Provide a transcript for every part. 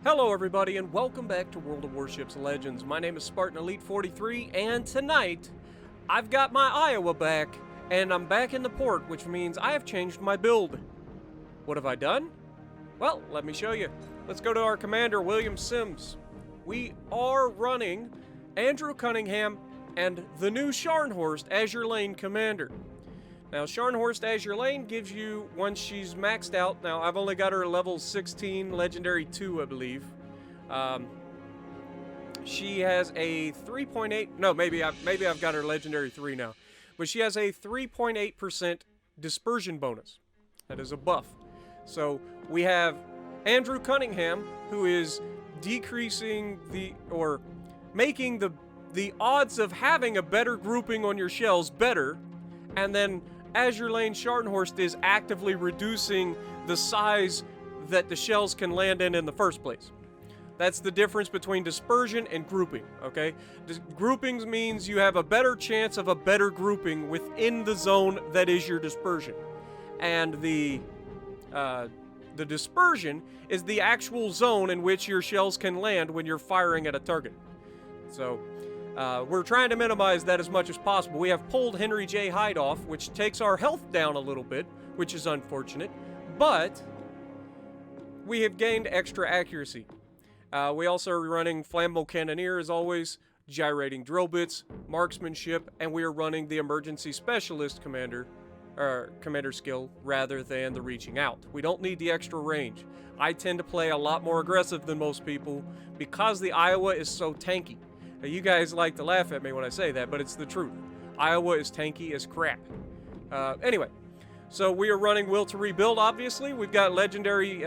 Hello everybody and welcome back to World of Warships Legends. My name is Spartan Elite 43 and tonight I've got my Iowa back and I'm back in the port, which means I have changed my build. What have I done? Well, let me show you. Let's go to our commander, William Sims. We are running Andrew Cunningham and the new Scharnhorst as your lane commander. Now, Scharnhorst as your lane gives you, once she's maxed out, now I've only got her level 16, Legendary 2, I believe. She has a 3.8, no, maybe I've got her Legendary 3 now. But she has a 3.8% dispersion bonus. That is a buff. So, we have Andrew Cunningham, who is decreasing or making the odds of having a better grouping on your shells better, and then Azure Lane Scharnhorst is actively reducing the size that the shells can land in the first place. That's the difference between dispersion and grouping, okay? Groupings means you have a better chance of a better grouping within the zone that is your dispersion. And the dispersion is the actual zone in which your shells can land when you're firing at a target. So, we're trying to minimize that as much as possible. We have pulled Henry J. Hyde off, which takes our health down a little bit, which is unfortunate, but we have gained extra accuracy. We also are running Flammable Cannoneer as always, gyrating drill bits, marksmanship, and we are running the Emergency Specialist commander skill rather than the reaching out. We don't need the extra range. I tend to play a lot more aggressive than most people because the Iowa is so tanky. Now, you guys like to laugh at me when I say that, but it's the truth. Iowa is tanky as crap. Anyway, so we are running Will to Rebuild, obviously. We've got Legendary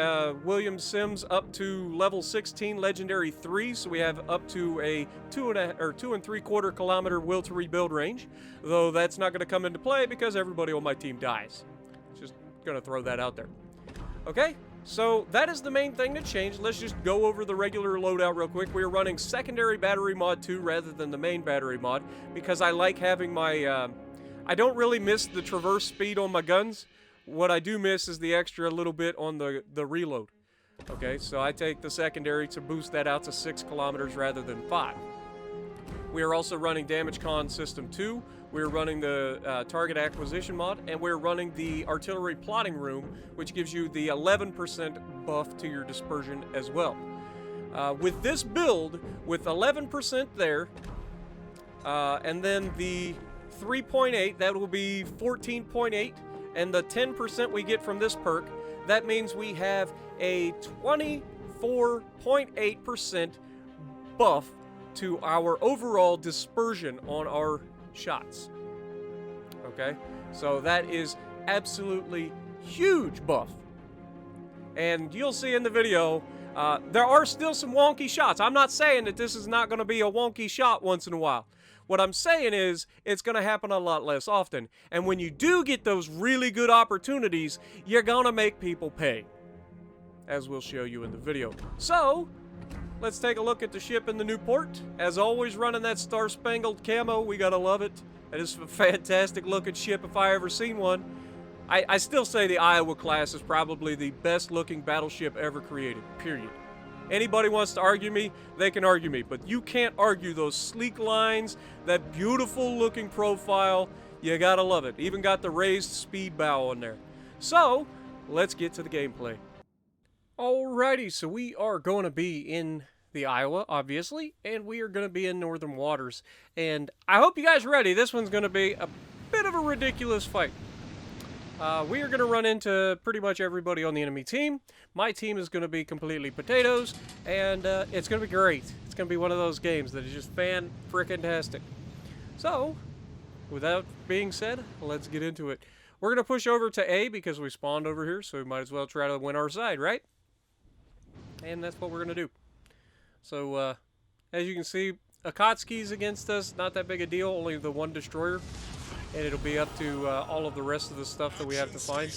William Sims up to level 16, Legendary 3, so we have up to a 2 3/4 kilometer Will to Rebuild range, though that's not going to come into play because everybody on my team dies. Just going to throw that out there. Okay? So that is the main thing that changed. Let's just go over the regular loadout real quick. We are running Secondary Battery Mod 2 rather than the main battery mod because I like having my... I don't really miss the traverse speed on my guns. What I do miss is the extra little bit on the reload. Okay, so I take the secondary to boost that out to 6 kilometers rather than 5. We are also running Damage Con System 2. We're running the Target Acquisition mod, and we're running the Artillery Plotting Room, which gives you the 11% buff to your dispersion as well. With this build, with 11% there, and then the 3.8, that will be 14.8, and the 10% we get from this perk, that means we have a 24.8% buff to our overall dispersion on our shots. Okay, so that is absolutely huge buff, and you'll see in the video there are still some wonky shots. I'm not saying that this is not going to be a wonky shot once in a while. What I'm saying is it's going to happen a lot less often, and when you do get those really good opportunities, you're going to make people pay, as we'll show you in the video. So let's take a look at the ship in the new port. As always, running that star-spangled camo. We gotta love it. That is a fantastic looking ship if I ever seen one. I still say the Iowa class is probably the best looking battleship ever created, period. Anybody wants to argue me, they can argue me, but you can't argue those sleek lines, that beautiful looking profile. You gotta love it. Even got the raised speed bow on there. So let's get to the gameplay. Alrighty, so we are going to be in the Iowa, obviously, and we are going to be in Northern Waters. And I hope you guys are ready. This one's going to be a bit of a ridiculous fight. We are going to run into pretty much everybody on the enemy team. My team is going to be completely potatoes, and it's going to be great. It's going to be one of those games that is just fan-frickin-tastic. So, with that being said, let's get into it. We're going to push over to A because we spawned over here, so we might as well try to win our side, right? And that's what we're going to do. So, as you can see, Akatsuki's against us, not that big a deal, only the one destroyer. And it'll be up to all of the rest of the stuff that we have to find.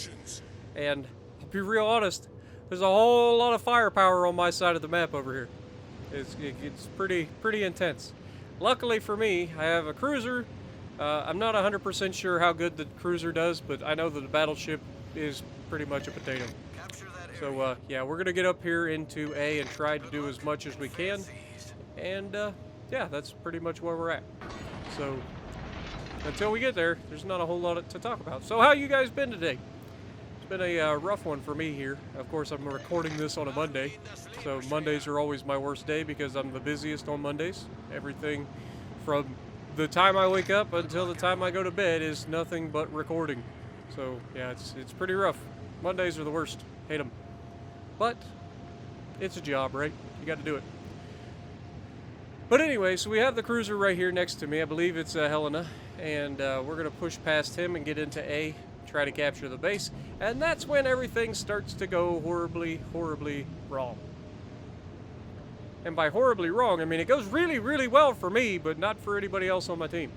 And, to be real honest, there's a whole lot of firepower on my side of the map over here. It's pretty intense. Luckily for me, I have a cruiser. I'm not 100% sure how good the cruiser does, but I know that the battleship is pretty much a potato. Capture that So, yeah, we're going to get up here into A and try to do as much as we can. And, yeah, that's pretty much where we're at. So, until we get there, there's not a whole lot to talk about. So, how you guys been today? It's been a rough one for me here. Of course, I'm recording this on a Monday. So, Mondays are always my worst day because I'm the busiest on Mondays. Everything from the time I wake up until the time I go to bed is nothing but recording. So, yeah, it's pretty rough. Mondays are the worst. Hate them. But it's a job, right? You got to do it. But anyway, so we have the cruiser right here next to me. I believe it's Helena. And we're going to push past him and get into A, try to capture the base. And that's when everything starts to go horribly, horribly wrong. And by horribly wrong, I mean it goes really, really well for me, but not for anybody else on my team.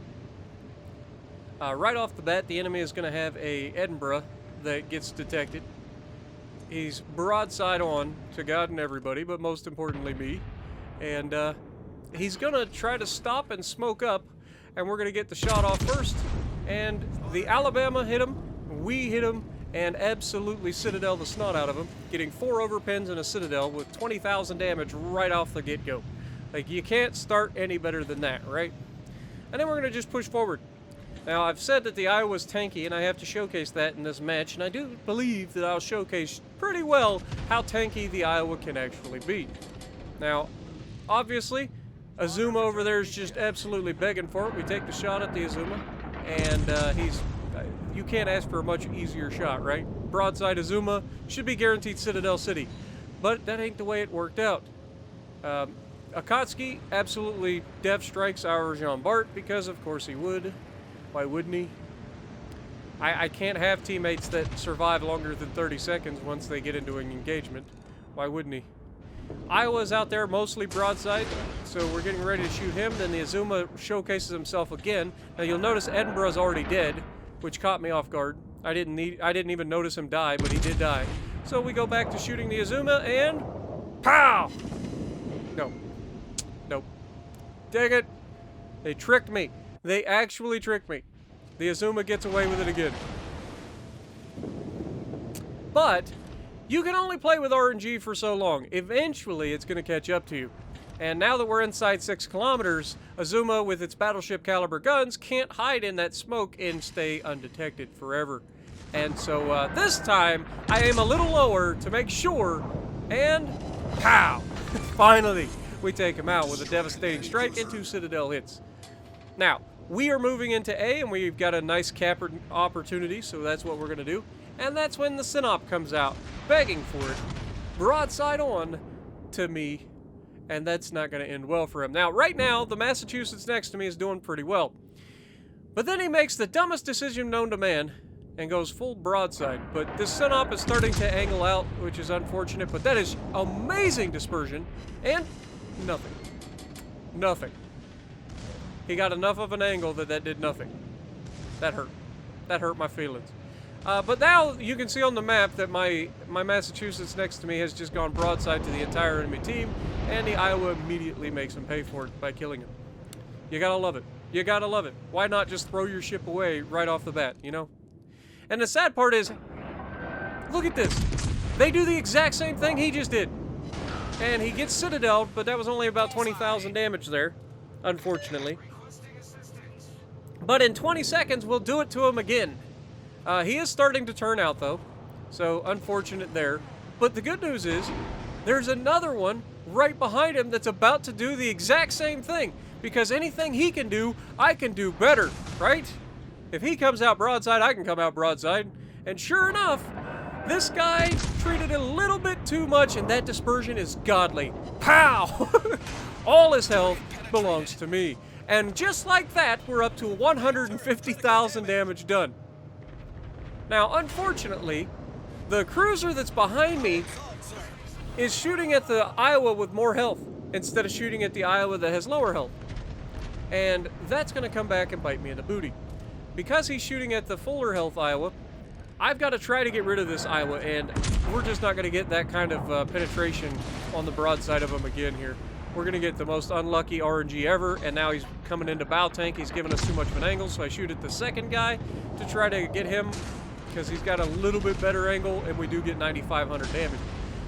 Right off the bat, the enemy is going to have a Edinburgh that gets detected. He's broadside on to God and everybody, but most importantly me. And he's going to try to stop and smoke up, and we're going to get the shot off first. And the Alabama hit him, we hit him, and absolutely Citadel the snot out of him, getting 4 overpins and a Citadel with 20,000 damage right off the get-go. Like, you can't start any better than that, right? And then we're going to just push forward. Now, I've said that the Iowa's tanky, and I have to showcase that in this match, and I do believe that I'll showcase pretty well how tanky the Iowa can actually be. Now, obviously, Azuma over there is just absolutely begging for it. We take the shot at the Azuma, and you can't ask for a much easier shot, right? Broadside Azuma should be guaranteed Citadel City, but that ain't the way it worked out. Akatsuki absolutely death strikes our Jean Bart because, of course, he would. Why wouldn't he? I can't have teammates that survive longer than 30 seconds once they get into an engagement. Why wouldn't he? Iowa's out there mostly broadside, so we're getting ready to shoot him. Then the Azuma showcases himself again. Now you'll notice Edinburgh's already dead, which caught me off guard. I didn't even notice him die, but he did die. So we go back to shooting the Azuma, and pow! No. Nope. Dang it! They tricked me. They actually tricked me. The Azuma gets away with it again. But you can only play with RNG for so long. Eventually, it's going to catch up to you. And now that we're inside 6 kilometers, Azuma, with its battleship caliber guns, can't hide in that smoke and stay undetected forever. And so this time, I aim a little lower to make sure, and pow! Finally, we take him out with a devastating strike and 2 Citadel hits. Now, we are moving into A, and we've got a nice capper opportunity, so that's what we're going to do. And that's when the Synop comes out, begging for it, broadside on to me, and that's not going to end well for him. Now, right now, the Massachusetts next to me is doing pretty well. But then he makes the dumbest decision known to man and goes full broadside. But this Synop is starting to angle out, which is unfortunate, but that is amazing dispersion, and nothing. Nothing. He got enough of an angle that did nothing. That hurt. That hurt my feelings. But now you can see on the map that my Massachusetts next to me has just gone broadside to the entire enemy team, and the Iowa immediately makes him pay for it by killing him. You gotta love it. You gotta love it. Why not just throw your ship away right off the bat, you know? And the sad part is, look at this. They do the exact same thing he just did. And he gets Citadel, but that was only about 20,000 damage there, unfortunately. But in 20 seconds, we'll do it to him again. He is starting to turn out, though, so unfortunate there. But the good news is, there's another one right behind him that's about to do the exact same thing, because anything he can do, I can do better, right? If he comes out broadside, I can come out broadside. And sure enough, this guy treated a little bit too much, and that dispersion is godly. Pow! All his health belongs to me. And just like that, we're up to 150,000 damage done. Now, unfortunately, the cruiser that's behind me is shooting at the Iowa with more health instead of shooting at the Iowa that has lower health. And that's going to come back and bite me in the booty. Because he's shooting at the fuller health Iowa, I've got to try to get rid of this Iowa, and we're just not going to get that kind of penetration on the broadside of him again here. We're going to get the most unlucky RNG ever, and now he's coming into bow tank. He's giving us too much of an angle, so I shoot at the second guy to try to get him because he's got a little bit better angle, and we do get 9,500 damage.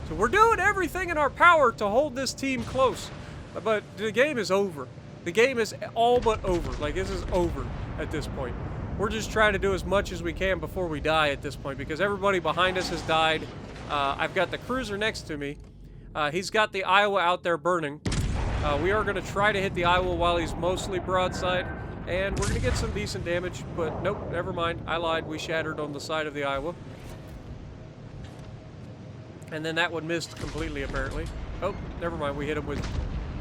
So we're doing everything in our power to hold this team close. But the game is over. The game is all but over. Like, this is over at this point. We're just trying to do as much as we can before we die at this point, because everybody behind us has died. I've got the cruiser next to me. He's got the Iowa out there burning. We are going to try to hit the Iowa while he's mostly broadside, and we're going to get some decent damage, but nope, never mind. I lied. We shattered on the side of the Iowa. And then that one missed completely, apparently. Oh, never mind. We hit him with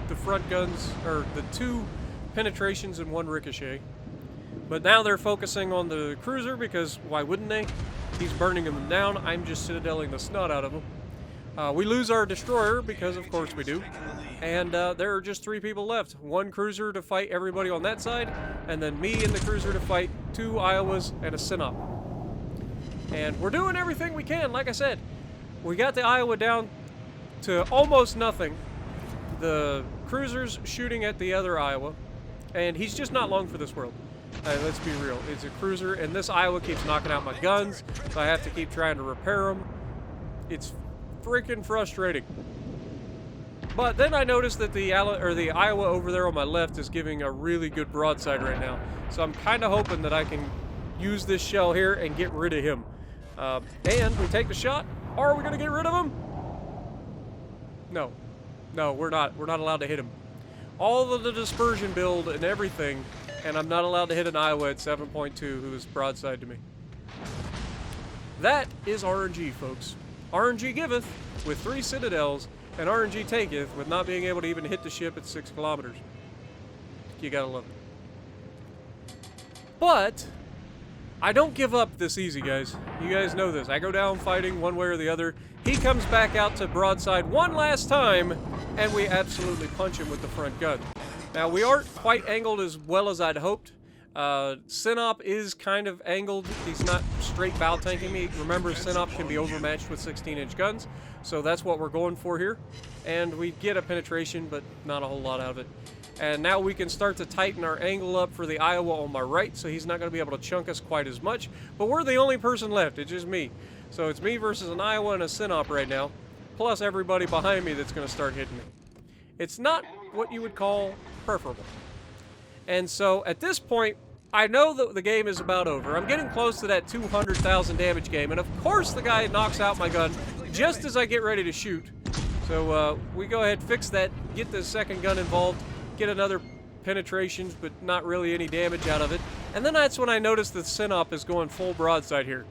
the front guns, or the 2 penetrations and 1 ricochet. But now they're focusing on the cruiser, because why wouldn't they? He's burning them down. I'm just citadeling the snot out of them. We lose our destroyer, because of course we do. And there are just 3 people left. 1 cruiser to fight everybody on that side, and then me and the cruiser to fight 2 Iowas and a Sinop. And we're doing everything we can, like I said. We got the Iowa down to almost nothing. The cruiser's shooting at the other Iowa, and he's just not long for this world. Let's be real. It's a cruiser, and this Iowa keeps knocking out my guns, so I have to keep trying to repair them. It's freaking frustrating. But then I noticed that the Iowa over there on my left is giving a really good broadside right now. So I'm kind of hoping that I can use this shell here and get rid of him. And we take the shot. Are we going to get rid of him? No. No, we're not. We're not allowed to hit him. All of the dispersion build and everything, and I'm not allowed to hit an Iowa at 7.2 who is broadside to me. That is RNG, folks. RNG giveth with 3 citadels, and RNG taketh with not being able to even hit the ship at 6 kilometers. You gotta love it. But I don't give up this easy, guys. You guys know this. I go down fighting one way or the other. He comes back out to broadside one last time, and we absolutely punch him with the front gun. Now, we aren't quite angled as well as I'd hoped. Sinop is kind of angled. He's not straight bow tanking me. Remember, Sinop can be overmatched with 16-inch guns, so that's what we're going for here. And we get a penetration, but not a whole lot out of it. And now we can start to tighten our angle up for the Iowa on my right, so he's not going to be able to chunk us quite as much. But we're the only person left. It's just me. So it's me versus an Iowa and a Sinop right now, plus everybody behind me that's going to start hitting me. It's not what you would call preferable. And so at this point, I know that the game is about over. I'm getting close to that 200,000 damage game, and of course the guy knocks out my gun just as I get ready to shoot. So we go ahead, fix that, get the second gun involved, get another penetration, but not really any damage out of it. And then that's when I notice that Sinop is going full broadside here.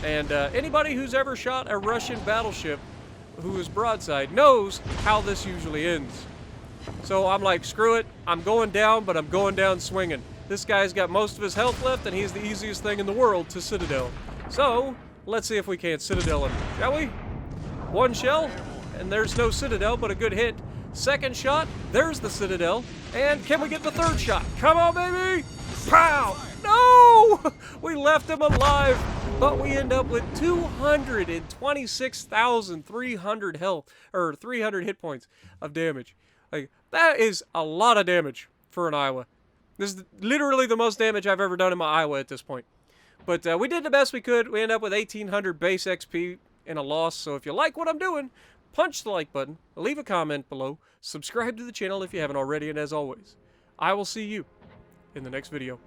And anybody who's ever shot a Russian battleship who is broadside knows how this usually ends. So I'm like, screw it, I'm going down, but I'm going down swinging. This guy's got most of his health left, and he's the easiest thing in the world to citadel. So let's see if we can't citadel him, shall we? 1 shell, and there's no citadel, but a good hit. Second shot, there's the citadel, and can we get the 3rd shot? Come on, baby! Pow! No! We left him alive, but we end up with 226,300 health, or 300 hit points of damage. Like, that is a lot of damage for an Iowa. This is literally the most damage I've ever done in my Iowa at this point. But we did the best we could. We ended up with 1,800 base XP in a loss. So if you like what I'm doing, punch the like button, leave a comment below, subscribe to the channel if you haven't already, and as always, I will see you in the next video.